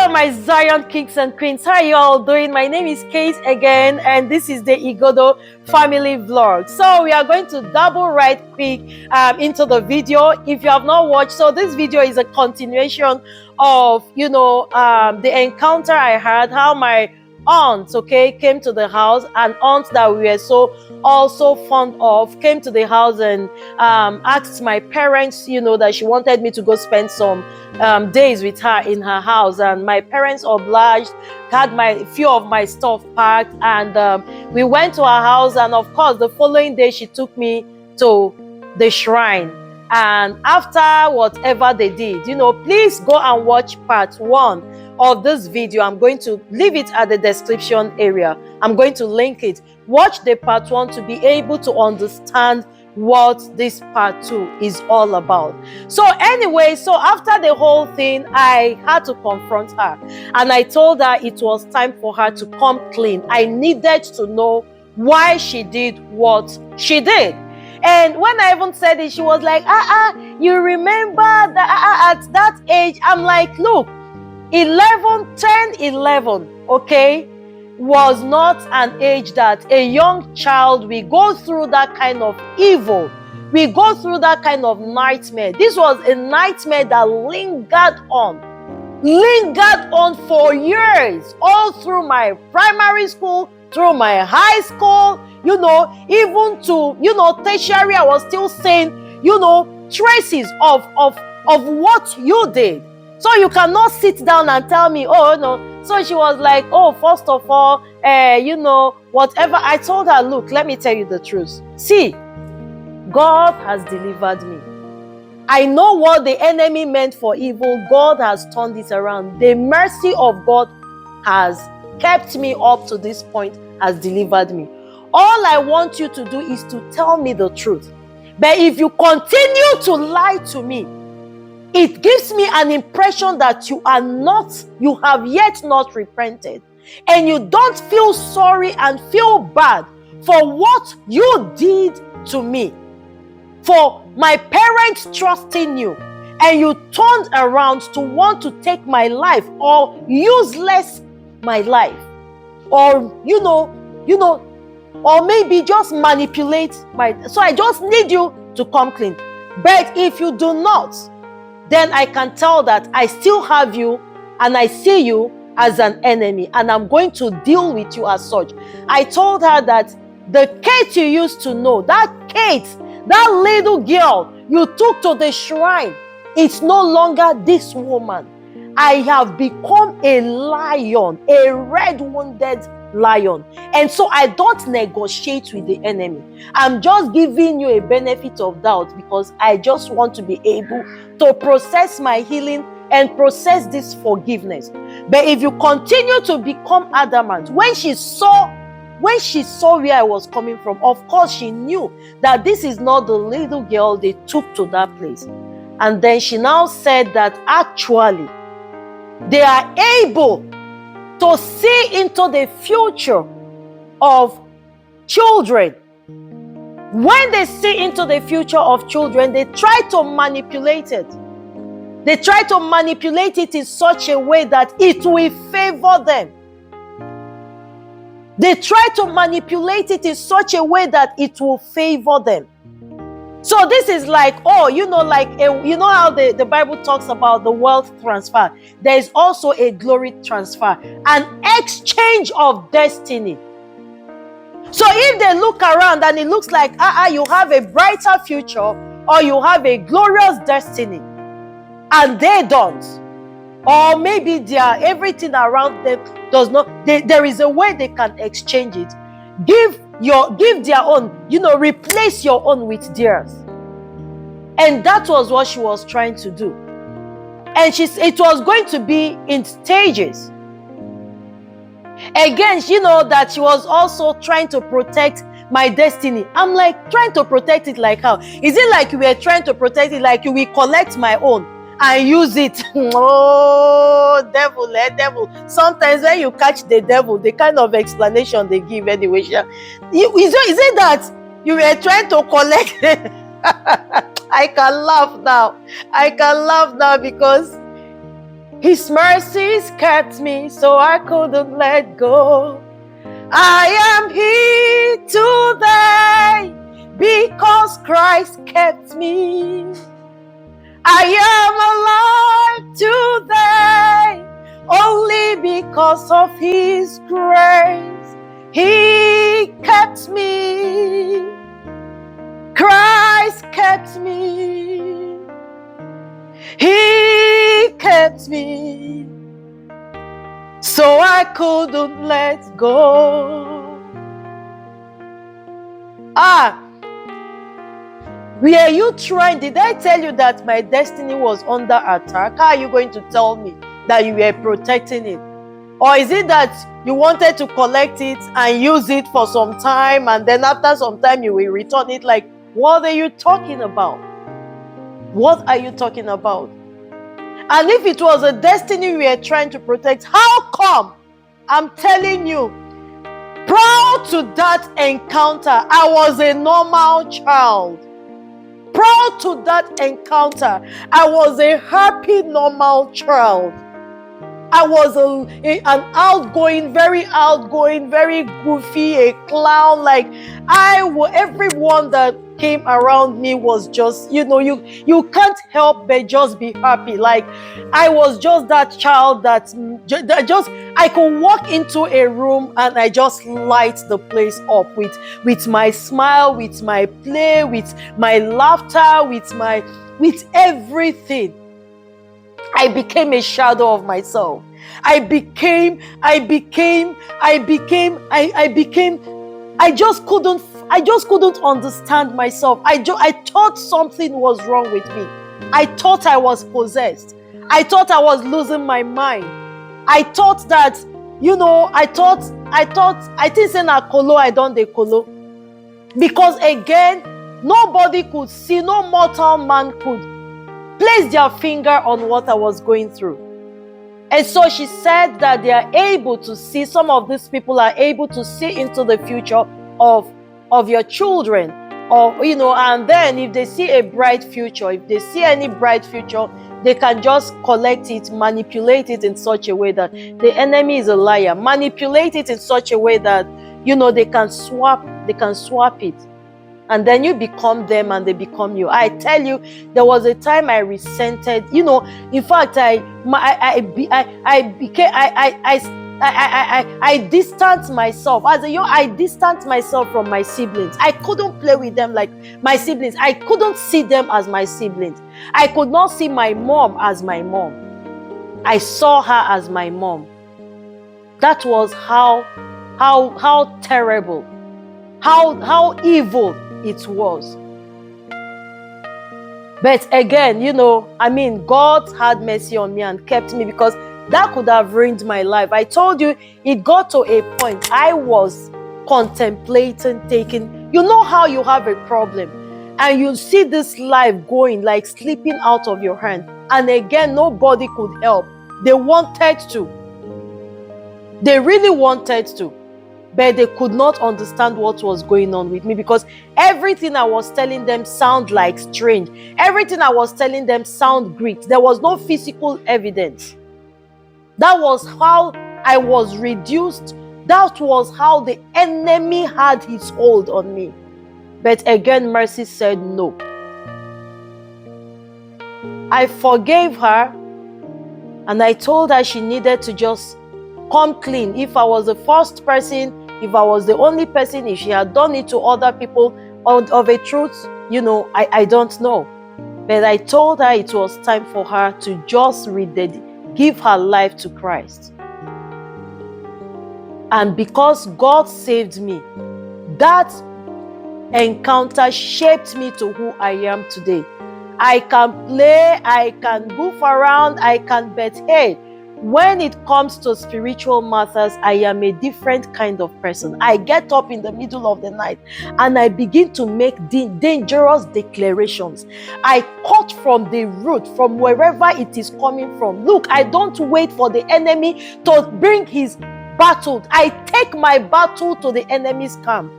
Hello, my Zion kings and queens. How are you all doing? My name is Kate again, and this is the Igodo family vlog. So we are going to double right quick into the video. If you have not watched, so this video is a continuation of, the encounter I had, how my aunt, came to the house, an aunt that we were so also fond of, came to the house and asked my parents, that she wanted me to go spend some days with her in her house, and my parents obliged, had few of my stuff packed, and we went to her house. And of course, the following day she took me to the shrine. And after whatever they did, please go and watch part 1 of this video. I'm going to leave it at the description area. I'm going to link it. Watch the part 1 to be able to understand what this part 2 is all about. So anyway, so after the whole thing, I had to confront her, and I told her it was time for her to come clean. I needed to know why she did what she did. And when I even said it, she was like, you remember that at that age? I'm like, look, 11, okay, was not an age that a young child will go through that kind of evil. We go through that kind of nightmare. This was a nightmare that lingered on for years, all through my primary school, through my high school, even to, tertiary. I was still saying, traces of what you did. So you cannot sit down and tell me, oh, no. So she was like, oh, first of all, whatever. I told her, look, let me tell you the truth. See, God has delivered me. I know what the enemy meant for evil. God has turned it around. The mercy of God has kept me up to this point, has delivered me. All I want you to do is to tell me the truth. But if you continue to lie to me, it gives me an impression that you have yet not repented, and you don't feel sorry and feel bad for what you did to me, for my parents trusting you, and you turned around to want to take my life or useless my life, or or maybe just manipulate so I just need you to come clean. But if you do not, then I can tell that I still have you, and I see you as an enemy, and I'm going to deal with you as such. I told her that the Kate you used to know, that Kate, that little girl you took to the shrine, it's no longer this woman. I have become a lion, a red-wounded lion. And so I don't negotiate with the enemy. I'm just giving you a benefit of doubt, because I just want to be able to process my healing and process this forgiveness. But if you continue to become adamant, when she saw where I was coming from, of course she knew that this is not the little girl they took to that place. And then she now said that actually they are able to see into the future of children. When they see into the future of children, they try to manipulate it. They try to manipulate it in such a way that it will favor them. They try to manipulate it in such a way that it will favor them. So this is like, how the Bible talks about the wealth transfer. There is also a glory transfer, an exchange of destiny. So if they look around and it looks like, you have a brighter future, or you have a glorious destiny, and they don't, or maybe everything around them does not, there is a way they can exchange it. Give their own, replace your own with theirs. And that was what she was trying to do. And it was going to be in stages. Again, that she was also trying to protect my destiny. I'm like, trying to protect it like how? Is it like you were trying to protect it like you will collect my own and use it? Oh, devil. Sometimes when you catch the devil, the kind of explanation they give anyway. Is it that you were trying to collect? I can laugh now because His mercies kept me, so I couldn't let go. I am here today because Christ kept me. I am alive today only because of His grace. He kept me. Christ kept me. He kept me. So I couldn't let go. Were you trying? Did I tell you that my destiny was under attack? How are you going to tell me that you were protecting it? Or is it that you wanted to collect it and use it for some time, and then after some time you will return it? Like, what are you talking about? What are you talking about? And if it was a destiny we were trying to protect, how come? I'm telling you, prior to that encounter, I was a normal child. Prior to that encounter, I was a happy, normal child. I was an outgoing, very goofy, a clown. Like, everyone that came around me was just, you can't help but just be happy. Like, I was just that child that just, I could walk into a room and I just light the place up with my smile, with my play, with my laughter, with everything. I became a shadow of myself. I just couldn't understand myself. I thought something was wrong with me. I thought I was possessed. I thought I was losing my mind. I thought that, I think saying a colo, I don't de colo. Because again, nobody could see, no mortal man could place their finger on what I was going through. And so she said that they are able to see, some of these people are able to see into the future of your children. Or, and then if they see a bright future, if they see any bright future, they can just collect it, manipulate it in such a way that the enemy is a liar. Manipulate it in such a way that, they can swap it. And then you become them and they become you. I tell you, there was a time I resented, in fact, I distanced myself. I distanced myself from my siblings. I couldn't play with them like my siblings. I couldn't see them as my siblings. I could not see my mom as my mom. I saw her as my mom. That was how terrible, how evil it was. But again, God had mercy on me and kept me, because that could have ruined my life. I told you, it got to a point I was contemplating taking, how you have a problem and you see this life going, like slipping out of your hand, and again nobody could help. They wanted to, they really wanted to, but they could not understand what was going on with me, because everything I was telling them sounded like strange. Everything I was telling them sounded Greek. There was no physical evidence. That was how I was reduced. That was how the enemy had his hold on me. But again, Mercy said no. I forgave her, and I told her she needed to just come clean. If I was the first person, if I was the only person, if she had done it to other people of a truth, I don't know. But I told her it was time for her to just give her life to Christ. And because God saved me, that encounter shaped me to who I am today. I can play, I can goof around, I can bet, hey, when it comes to spiritual matters, I am a different kind of person. I get up in the middle of the night and I begin to make dangerous declarations. I cut from the root, from wherever it is coming from. Look, I don't wait for the enemy to bring his battle. I take my battle to the enemy's camp.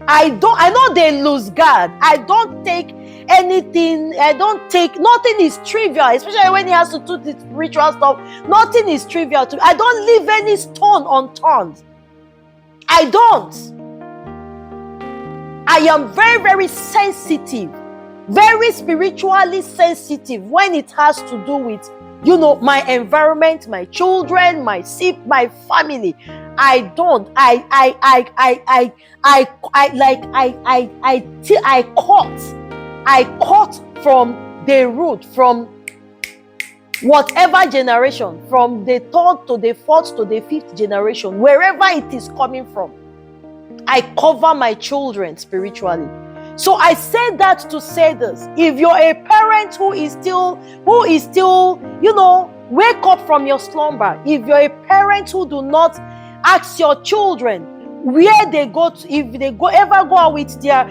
I know they lose guard. I don't take anything, nothing is trivial, especially when it has to do with spiritual stuff. Nothing is trivial to me. I don't leave any stone unturned. I don't. I am very, very sensitive, very spiritually sensitive when it has to do with, my environment, my children, my family. I don't. I cut from the root, from whatever generation, from the third to the fourth to the fifth generation, wherever it is coming from. I cover my children spiritually. So I say that to say this: if you're a parent who is still, wake up from your slumber. If you're a parent who do not ask your children where they go to, if they ever go out with their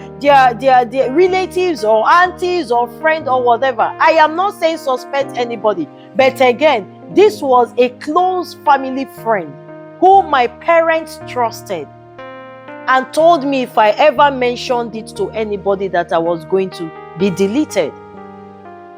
relatives or aunties or friends or whatever. I am not saying suspect anybody, but again, this was a close family friend whom my parents trusted, and told me if I ever mentioned it to anybody that I was going to be deleted.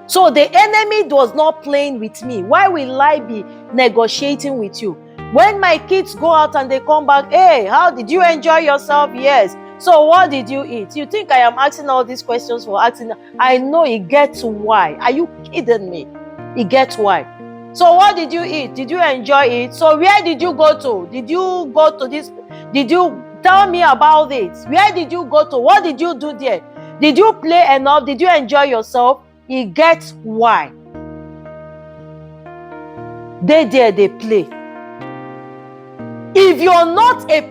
So the enemy was not playing with me. Why will I be negotiating with you? When my kids go out and they come back, hey, how did you enjoy yourself? Yes. So what did you eat? You think I am asking all these questions for asking? I know it gets why. Are you kidding me? It gets why. So what did you eat? Did you enjoy it? So where did you go to? Did you go to this? Did you tell me about it? Where did you go to? What did you do there? Did you play enough? Did you enjoy yourself? It gets why. They play. If you're not a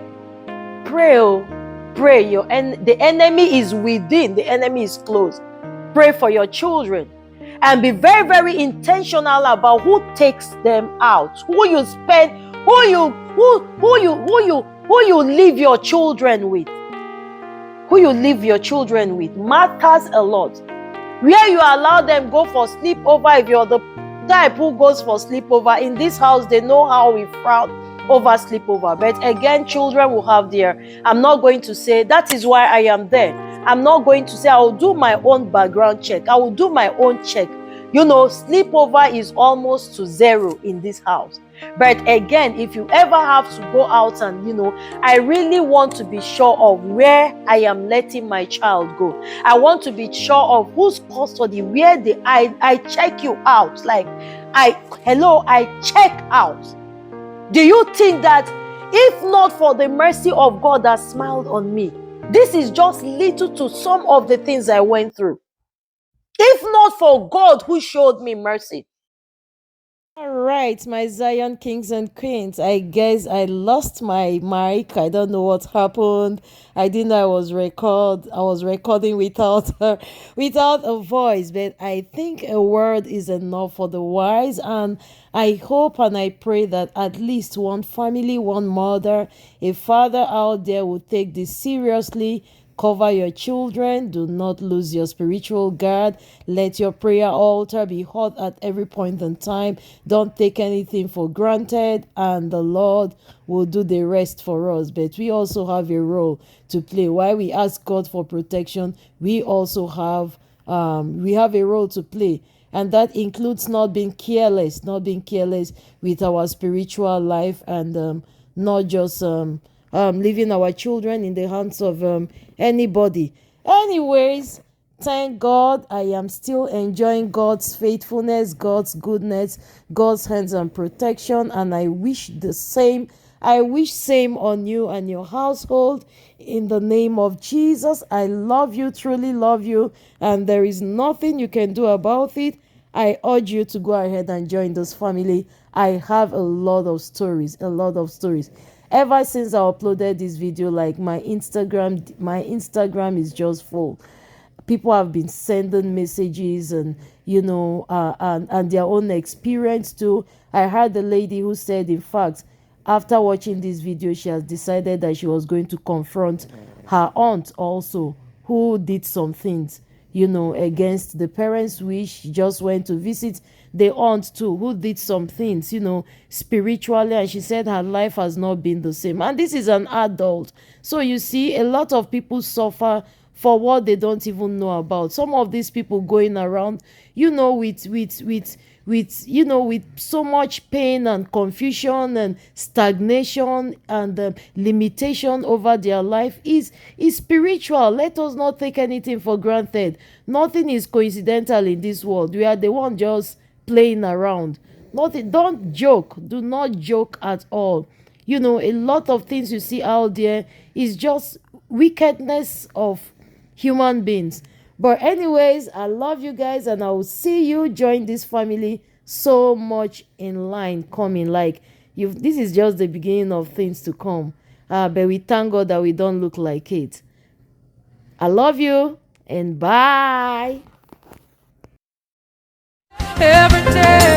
pray. And the enemy is within. The enemy is close. Pray for your children. And be very, very intentional about who takes them out, who you spend, who you leave your children with. Who you leave your children with matters a lot. Where you allow them go for sleepover, if you're the type who goes for sleepover, in this house, they know how we frown over sleepover. But again, children will have their, I'm not going to say, that is why I am there. I'm not going to say, I will do my own background check. I will do my own check. Sleepover is almost to zero in this house. But again, if you ever have to go out and, I really want to be sure of where I am letting my child go. I want to be sure of whose custody, where I check you out. Like, I check out. Do you think that if not for the mercy of God that smiled on me, this is just little to some of the things I went through? If not for God who showed me mercy. All right, my Zion kings and queens. I guess I lost my mic. I don't know what happened. I didn't know I was recording without a voice. But I think a word is enough for the wise, and I hope and I pray that at least one family, one mother, a father out there will take this seriously. Cover your children. Do not lose your spiritual guard. Let your prayer altar be hot at every point in time. Don't take anything for granted, and the Lord will do the rest for us. But we also have a role to play. While we ask God for protection, we also have a role to play. And that includes not being careless with our spiritual life, and not just leaving our children in the hands of anybody. Anyways, thank God I am still enjoying God's faithfulness, God's goodness, God's hands and protection, and I wish the same. I wish same on you and your household in the name of Jesus. I love you, truly love you, and there is nothing you can do about it. I urge you to go ahead and join this family. I have a lot of stories. Ever since I uploaded this video, like my Instagram is just full. People have been sending messages and and their own experience too. I heard a lady who said, in fact, after watching this video, she has decided that she was going to confront her aunt also, who did some things against the parents' wish. She just went to visit the aunt too, who did some things, spiritually, and she said her life has not been the same. And this is an adult. So you see, a lot of people suffer for what they don't even know about. Some of these people going around, with so much pain and confusion and stagnation and limitation over their life is spiritual. Let us not take anything for granted. Nothing is coincidental in this world. We are the one just playing around. Nothing. Don't joke. Do not joke at all. A lot of things you see out there is just wickedness of human beings. But anyways, I love you guys, and I will see you join this family. So much in line coming. Like, you, this is just the beginning of things to come. But we thank God that we don't look like it. I love you, and bye. Every day.